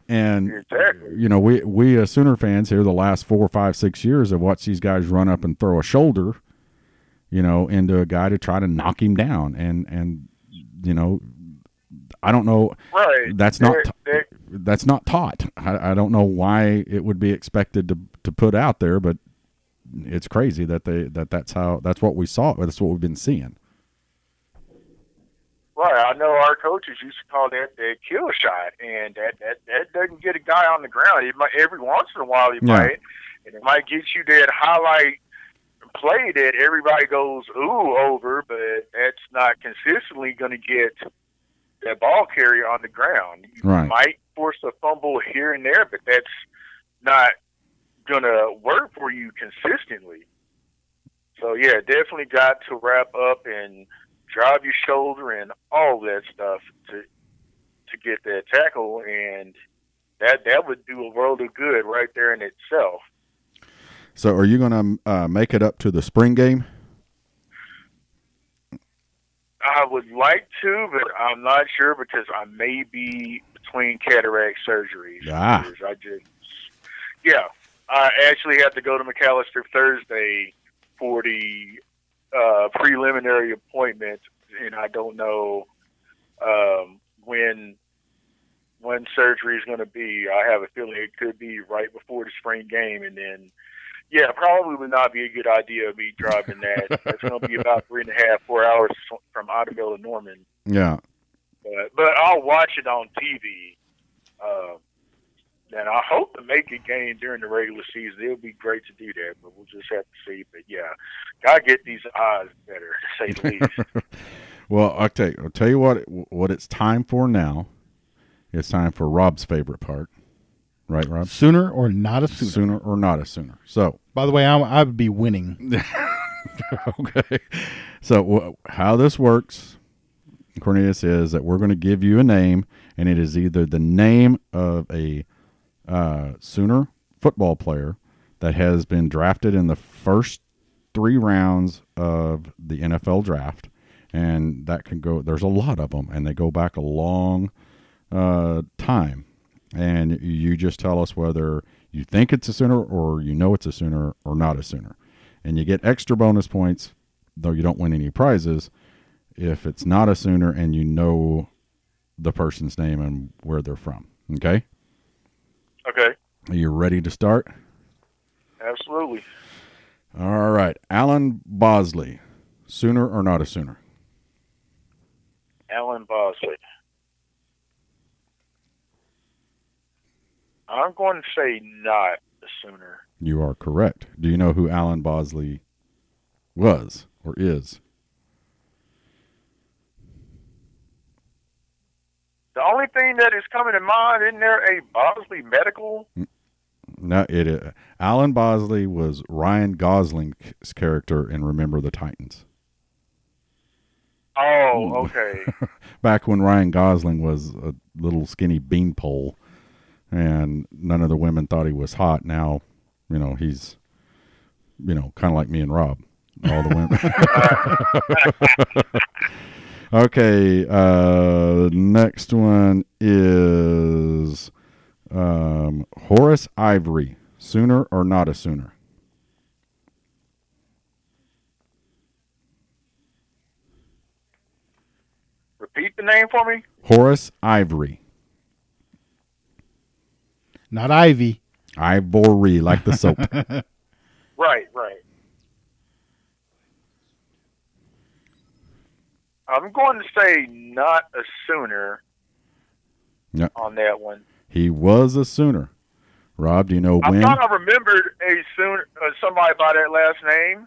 And exactly. we as Sooner fans here the last 4, 5, 6 years have watched these guys run up and throw a shoulder, into a guy to try to knock him down, and I don't know. Right. That's not taught. I don't know why it would be expected to put out there, but it's crazy that that's what we saw. That's what we've been seeing. Right, I know our coaches used to call that the kill shot, and that doesn't get a guy on the ground. It might, every once in a while he might, and it might get you that highlight play that everybody goes ooh over, but that's not consistently going to get that ball carrier on the ground. You might force a fumble here and there, but that's not going to work for you consistently. So yeah, definitely got to wrap up and drive your shoulder and all that stuff to get that tackle, and that would do a world of good right there in itself. So are you going to make it up to the spring game? I would like to, but I'm not sure because I may be between cataract surgeries. I actually have to go to McAllister Thursday for the preliminary appointment, and I don't know when surgery is going to be. I have a feeling it could be right before the spring game, and then probably would not be a good idea of me driving that. It's going to be about 3.5, 4 hours from Idabel to Norman. Yeah, but I'll watch it on TV. And I hope to make a game during the regular season. It would be great to do that, but we'll just have to see. But yeah, gotta get these odds better, to say the least. Well, I'll tell you what it's time for now. It's time for Rob's favorite part, right, Rob? Sooner or not a Sooner. Sooner or not a Sooner. So, by the way, I would be winning. Okay. So how this works, Cornelius, is that we're going to give you a name, and it is either the name of a Sooner football player that has been drafted in the first 3 rounds of the NFL draft, and that can go. There's a lot of them, and they go back a long time. And you just tell us whether you think it's a Sooner or you know it's a Sooner or not a Sooner, and you get extra bonus points, though you don't win any prizes, if it's not a Sooner and you know the person's name and where they're from. Okay. Okay. Are you ready to start? Absolutely. All right. Alan Bosley, Sooner or not a Sooner? Alan Bosley. I'm going to say not a Sooner. You are correct. Do you know who Alan Bosley was or is? The only thing that is coming to mind, isn't there a Bosley Medical? No, it is. Alan Bosley was Ryan Gosling's character in Remember the Titans. Oh, okay. Back when Ryan Gosling was a little skinny beanpole, and none of the women thought he was hot. Now, he's, kind of like me and Rob. All the women. Okay, next one is Horace Ivory, Sooner or not a Sooner? Repeat the name for me. Horace Ivory. Not Ivy. Ivory, like the soap. Right. I'm going to say not a Sooner on that one. He was a Sooner. Rob, do you know when? I thought I remembered a Sooner, somebody by that last name.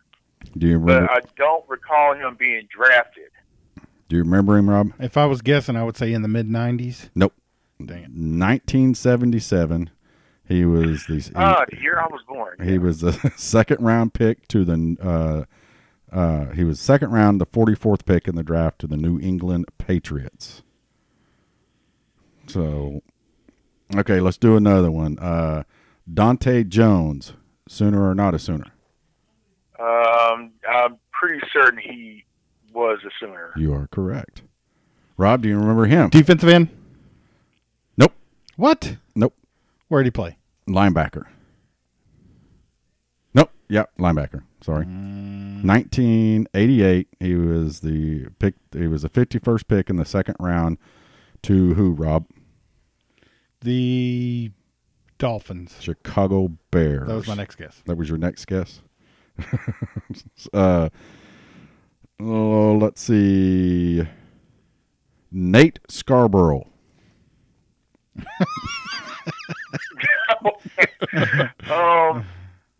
Do you remember? But I don't recall him being drafted. Do you remember him, Rob? If I was guessing, I would say in the mid-'90s. Nope. Dang it. 1977. He was the year I was born. He was the second round pick to the he was second round, the 44th pick in the draft to the New England Patriots. So, okay, let's do another one. Dante Jones, Sooner or not a Sooner? I'm pretty certain he was a Sooner. You are correct. Rob, do you remember him? Defensive end? Nope. What? Nope. Where did he play? Linebacker. Nope. Yep, linebacker. Sorry. 1988. He was the pick. He was the 51st pick in the second round to who, Rob? The Dolphins. Chicago Bears. That was my next guess. That was your next guess? Let's see. Nate Scarborough.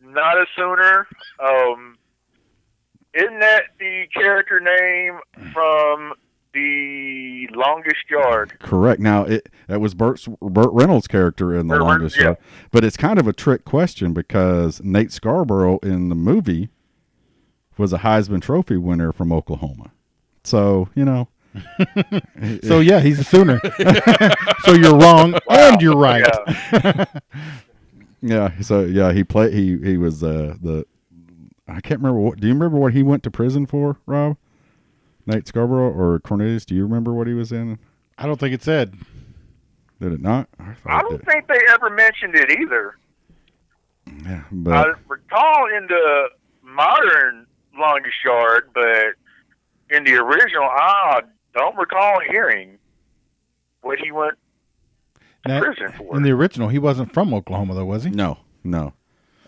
Not a Sooner. Isn't that the character name from The Longest Yard? Correct. Now, that was Burt Reynolds' character in The Longest Yard. But it's kind of a trick question because Nate Scarborough in the movie was a Heisman Trophy winner from Oklahoma. So, you know. So, yeah, he's a Sooner. So you're wrong and you're right. Yeah. So, yeah, he was I can't remember do you remember what he went to prison for, Rob? Nate Scarborough or Cornelius, do you remember what he was in? I don't think it said. Did it not? I don't think they ever mentioned it either. Yeah, but I recall in the modern Longest Yard, but in the original, I don't recall hearing what he went to prison for. In the original, he wasn't from Oklahoma, though, was he? No.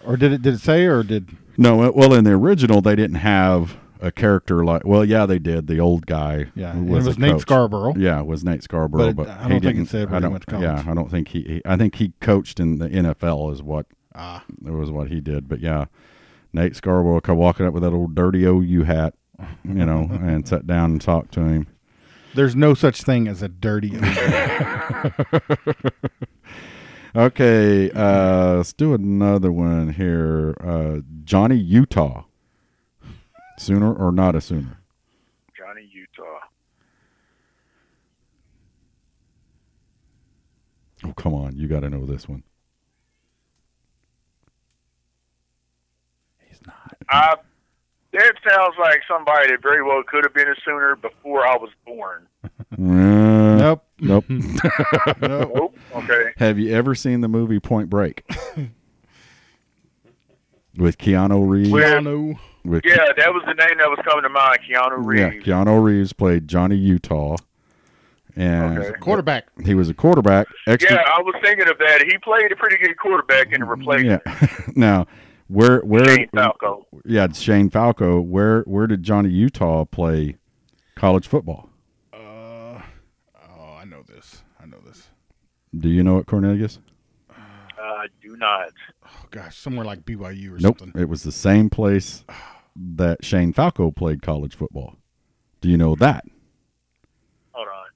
Or did it say, or did? No, well, in the original, they didn't have a character like. Well, yeah, they did. The old guy. Yeah, who it was Nate coach. Scarborough. Yeah, it was Nate Scarborough, but I don't think it said where he went to college. Yeah, I don't think I think he coached in the NFL. Is what was what he did. But yeah, Nate Scarborough walking up with that old dirty OU hat, you know, and sat down and talked to him. There's no such thing as a dirty OU. Okay, let's do another one here. Johnny Utah. Sooner or not a Sooner? Johnny Utah. Oh, come on. You got to know this one. He's not. That sounds like somebody that very well could have been a Sooner before I was born. Nope. Nope. Nope. Okay. Have you ever seen the movie Point Break? With Keanu Reeves? Yeah, that was the name that was coming to mind, Keanu Reeves. Yeah, Keanu Reeves played Johnny Utah. And quarterback. He was a quarterback. Yeah, I was thinking of that. He played a pretty good quarterback in the replacement. Yeah. Now, where Shane Falco. Yeah, Shane Falco. Where did Johnny Utah play college football? I know this. Do you know it, Cornelius? I do not. Oh gosh, somewhere like BYU or Nope. something. It was the same place that Shane Falco played college football. Do you know that? Hold on.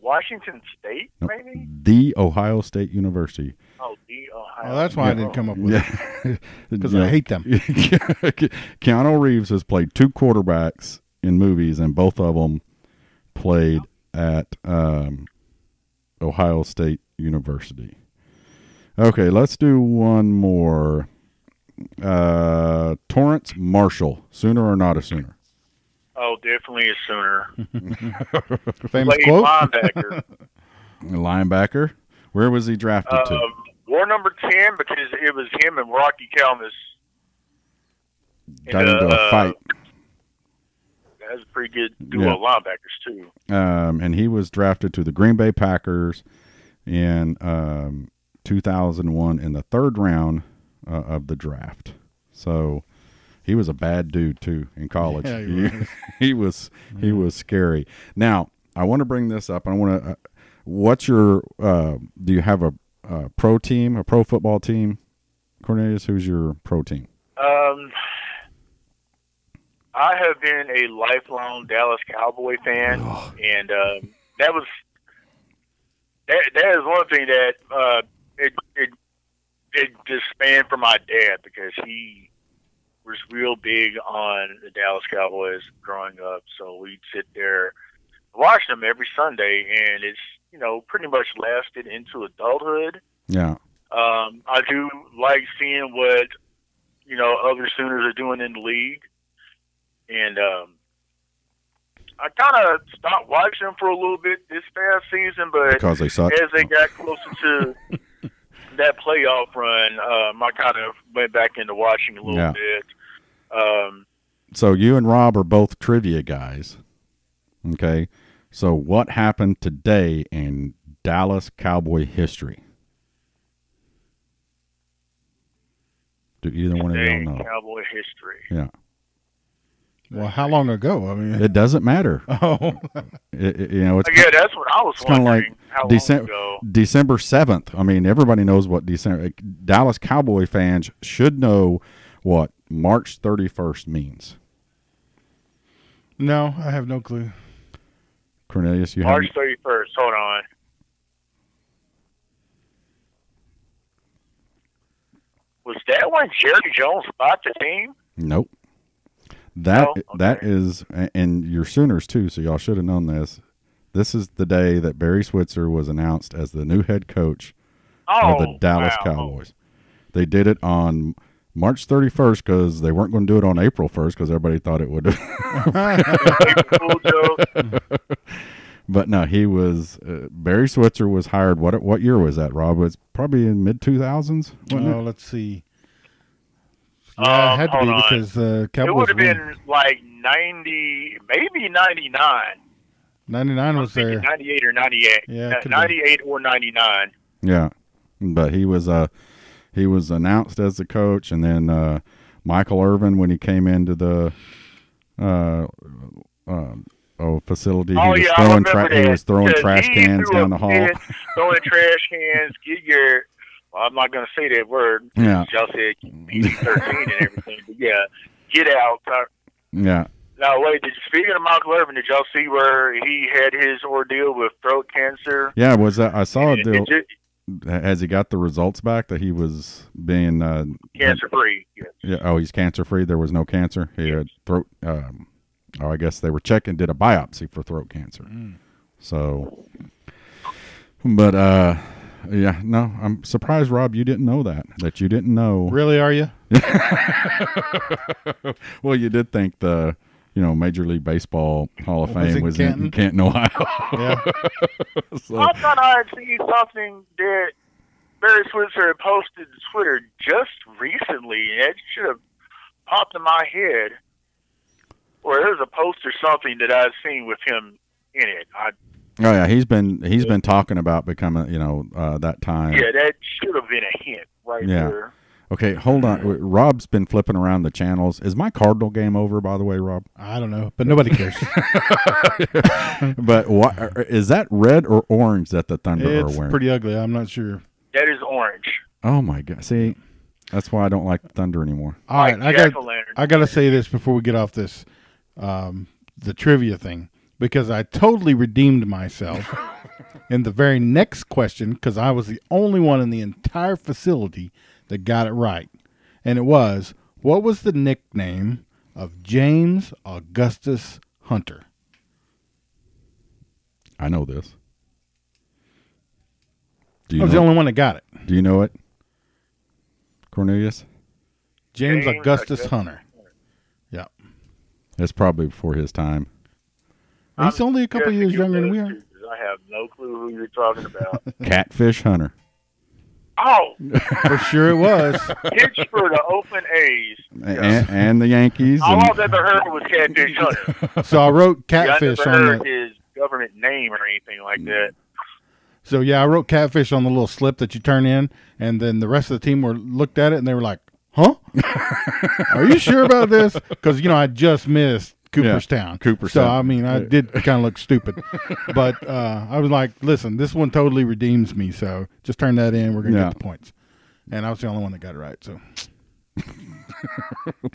Washington State, Nope. maybe? The Ohio State University. Oh, the Ohio. Oh, that's why I didn't come up with it. Because I hate them. Keanu Reeves has played two quarterbacks in movies, and both of them played at Ohio State University. Okay, let's do one more. Torrance Marshall, Sooner or not a Sooner? Oh, definitely a Sooner. Famous Played quote. Linebacker. Where was he drafted to? War number 10, because it was him and Rocky Calmus. Got into a fight. That was a pretty good duo of linebackers, too. And he was drafted to the Green Bay Packers in 2001 in the third round of the draft. So he was a bad dude too in college. Yeah, he was scary. Now I want to bring this up. I want to. What's your? Do you have a pro team, a pro football team, Cornelius? Who's your pro team? I have been a lifelong Dallas Cowboy fan, and that is one thing that it just spanned from my dad, because he was real big on the Dallas Cowboys growing up. So we'd sit there, watch them every Sunday, and it's, pretty much lasted into adulthood. Yeah. I do like seeing what, other Sooners are doing in the league. And I kind of stopped watching them for a little bit this past season, but because they suck. As they got closer to that playoff run, I kind of went back into watching a little bit. So you and Rob are both trivia guys. Okay. So what happened today in Dallas Cowboy history? Do either one of y'all know? Cowboy history. Yeah. Well, how long ago? I mean, It doesn't matter. oh, It's Yeah, that's what I was kind of wondering. like how long December ago? December 7th. I mean, everybody knows what December. Dallas Cowboy fans should know what March 31st means. no, I have no clue. Cornelius, you have March 31st. Hold on. Was that when Jerry Jones bought the team? nope. No? That Okay. is, and your Sooners too. So y'all should have known this. This is the day that Barry Switzer was announced as the new head coach Oh, of the Dallas wow. Cowboys. They did it on March 31st because they weren't going to do it on April 1st because everybody thought it would. April Fool joke. But no, he was Barry Switzer was hired. What year was that, Rob? It was probably in mid 2000s. Oh, let's see. Yeah, it had to hold be on. because Cowboys It would have won. been like 90, maybe 99. 99 was Maybe there. 98 or 98. Yeah, it could've 98 or 99. Yeah, but he was announced as the coach, and then Michael Irvin, when he came into the facility, Oh, he was yeah, I throwing remember that. he was throwing 'Cause trash he cans threw down a the hall. fit, throwing trash cans. Get your. Well, I'm not going to say that word. Yeah. Y'all said PG-13 and everything. But yeah, get out. Yeah, Now, wait, speaking of Michael Irvin, did y'all see where he had his ordeal with throat cancer? yeah. Was that I saw a And deal? it Has he got the results back that he was being cancer-free. Yes. Yeah. Oh, he's cancer free. There was no cancer. He had throat. I guess they were checking, did a biopsy for throat cancer. So, but yeah, no, I'm surprised, Rob, you didn't know that you didn't know. Really, are you? Well, you did think the Major League Baseball Hall of Was Fame in was Canton? in Canton, Ohio. Yeah. So, I thought I had seen something that Barry Switzer had posted to Twitter just recently, and it should have popped in my head. Or there's a post or something that I've seen with him in it. oh yeah, he's been talking about becoming that time. Yeah, that should have been a hint right Yeah. there. Okay, hold on. Rob's been flipping around the channels. Is my Cardinal game over, by the way, Rob? I don't know, but nobody cares. But what is that, red or orange that the Thunder are It's wearing? pretty ugly. I'm not sure. That is orange. Oh my God! See, that's why I don't like the Thunder anymore. All right, Like jack-o'-lantern. I got to say this before we get off this, the trivia thing, because I totally redeemed myself in the very next question because I was the only one in the entire facility that got it right, and it was, what was the nickname of James Augustus Hunter? I know this. Do I you was know? the only one that got it. Do you know it, Cornelius? James James Augustus Augustus Hunter. Yeah. It's probably before his time. He's only a couple Yes, years you younger than was, we are. too, 'cause I have no clue who you're talking about. Catfish Hunter. Oh, For sure it was. pitch for the Oakland A's. And the Yankees. All and- I've ever heard was Catfish Hunter. So I wrote I catfish never on heard the. his government name or anything like that. So yeah, I wrote catfish on the little slip that you turn in, and then the rest of the team looked at it and they were like, "Huh? Are you sure about this?" Because I just missed Cooperstown. Cooperstown. So I mean, I did kind of look stupid, but I was like, "Listen, this one totally redeems me. So just turn that in. We're gonna Yeah. get the points." And I was the only one that got it right. So.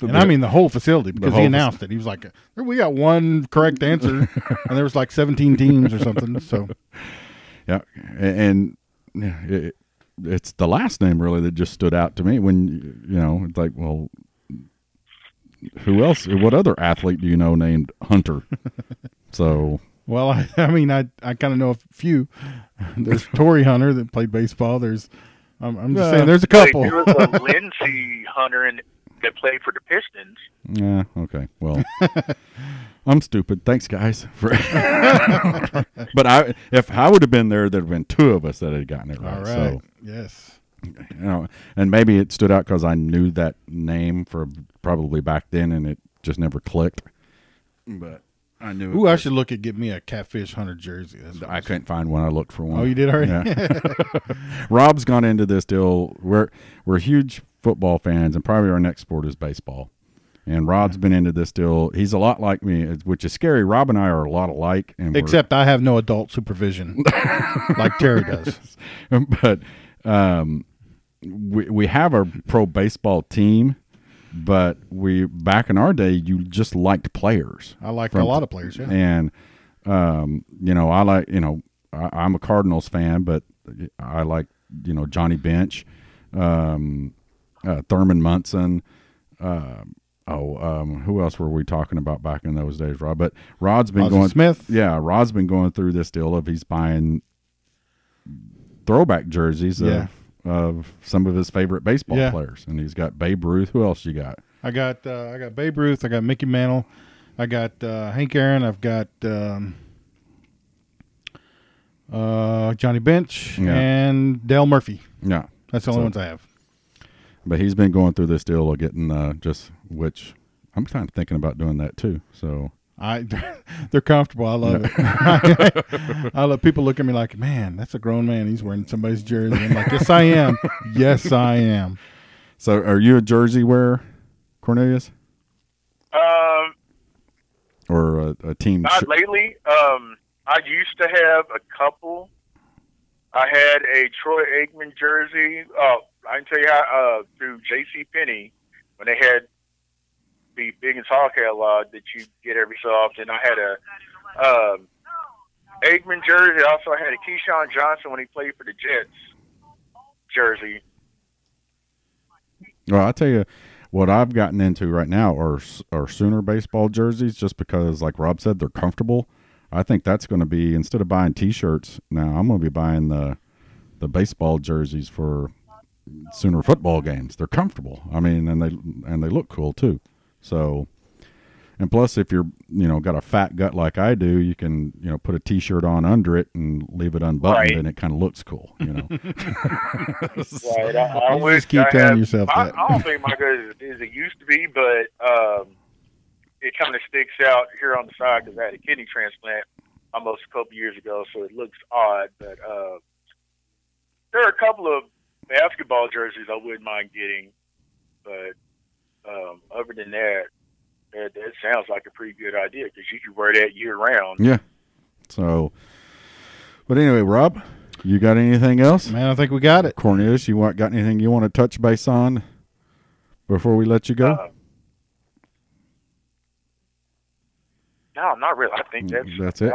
And I mean the whole facility, because whole he announced it. He was like, "We got one correct answer," and there was like 17 teams or something. So Yeah, and it's the last name really that just stood out to me when it's like, well, who else? What other athlete do you know named Hunter? So, well, I mean, I kind of know a few. There's Torrey Hunter that played baseball. I'm just saying, there's a couple. Like, there was a Lindsey Hunter that played for the Pistons. yeah, okay, well. I'm stupid. Thanks, guys. But if I would have been there, there'd have been two of us that had gotten it right. All right. So, Yes. and maybe it stood out because I knew that name for probably back then, and it just never clicked. But I knew. Ooh, I should look at get me a Catfish Hunter jersey. I couldn't find one. I looked for one. Oh, you did already? Yeah. Rob's gone into this deal. We're huge football fans, and probably our next sport is baseball. And Rob's been into this deal. He's a lot like me, which is scary. Rob and I are a lot alike. Except I have no adult supervision like Terry does. But we have a pro baseball team, but back in our day, you just liked players. I liked a lot of players, yeah. And, I like, I'm a Cardinals fan, but I like, Johnny Bench, Thurman Munson, who else were we talking about back in those days, Rob? But Rod's been Ozzie Smith. Yeah, Rod's been going through this deal of he's buying throwback jerseys of some of his favorite baseball players, and he's got Babe Ruth. Who else you got? I got Babe Ruth. I got Mickey Mantle. I got Hank Aaron. I've got Johnny Bench and Dale Murphy. Yeah, that's the only ones I have. But he's been going through this deal of getting which I'm kind of thinking about doing that too. So they're comfortable. I love it. I love people look at me like, man, that's a grown man. He's wearing somebody's jersey. I'm like, yes, I am. Yes, I am. So, are you a jersey wearer, Cornelius? Or a team? Not lately. I used to have a couple. I had a Troy Aikman jersey. I can tell you how through J.C. Penney, when they had the big and tall catalog that you get every so often, I had a Aikman jersey. I also had a Keyshawn Johnson when he played for the Jets jersey. Well, I'll tell you what I've gotten into right now are Sooner baseball jerseys, just because, like Rob said, they're comfortable. I think that's going to be, instead of buying T-shirts now, I'm going to be buying the baseball jerseys for Sooner football games. They're comfortable. I mean, and they look cool too. So, and plus, if you're got a fat gut like I do, you can put a T-shirt on under it and leave it unbuttoned, and it kind of looks cool. Right. I wish keep telling yourself that. I don't think my gut is as it used to be, but it kind of sticks out here on the side because I had a kidney transplant almost a couple years ago, so it looks odd. But there are a couple of basketball jerseys I wouldn't mind getting, but other than that, that sounds like a pretty good idea because you could wear that year round. Yeah. So, but anyway, Rob, you got anything else? Man, I think we got it. Cornelius, got anything you want to touch base on before we let you go? No, not really. I think that's it.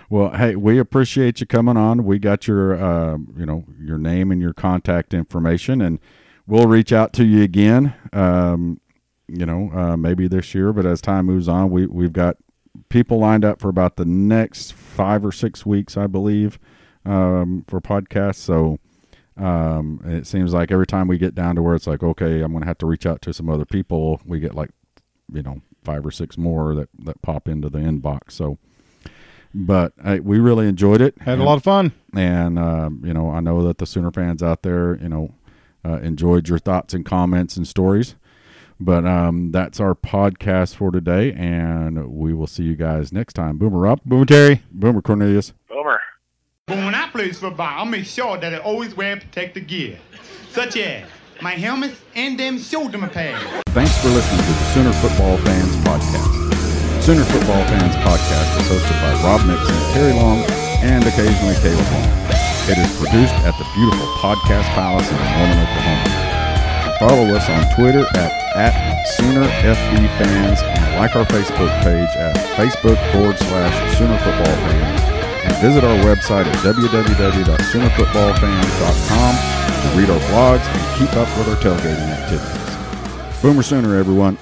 Well, hey, we appreciate you coming on. We got your, your name and your contact information, and we'll reach out to you again. Maybe this year, but as time moves on, we've got people lined up for about the next 5 or 6 weeks, I believe, for podcasts. So it seems like every time we get down to where it's like, okay, I'm going to have to reach out to some other people, we get 5 or 6 more that pop into the inbox. So, but we really enjoyed it. Had a lot of fun. And, I know that the Sooner fans out there, enjoyed your thoughts and comments and stories. But that's our podcast for today, and we will see you guys next time. Boomer Rob. Boomer Terry. Boomer Cornelius. Boomer. But when I play football, I make sure that I always wear protective gear, such as my helmet and them shoulder pads. Thanks for listening to the Sooner Football Fans Podcast. Sooner Football Fans Podcast is hosted by Rob Nixon, Terry Long, and occasionally Caleb Long. It is produced at the beautiful Podcast Palace in Norman, Oklahoma. Follow us on Twitter at SoonerFBFans, and like our Facebook page at Facebook.com/Sooner Football Fans. And visit our website at www.SoonerFootballFans.com to read our blogs and keep up with our tailgating activities. Boomer Sooner, everyone.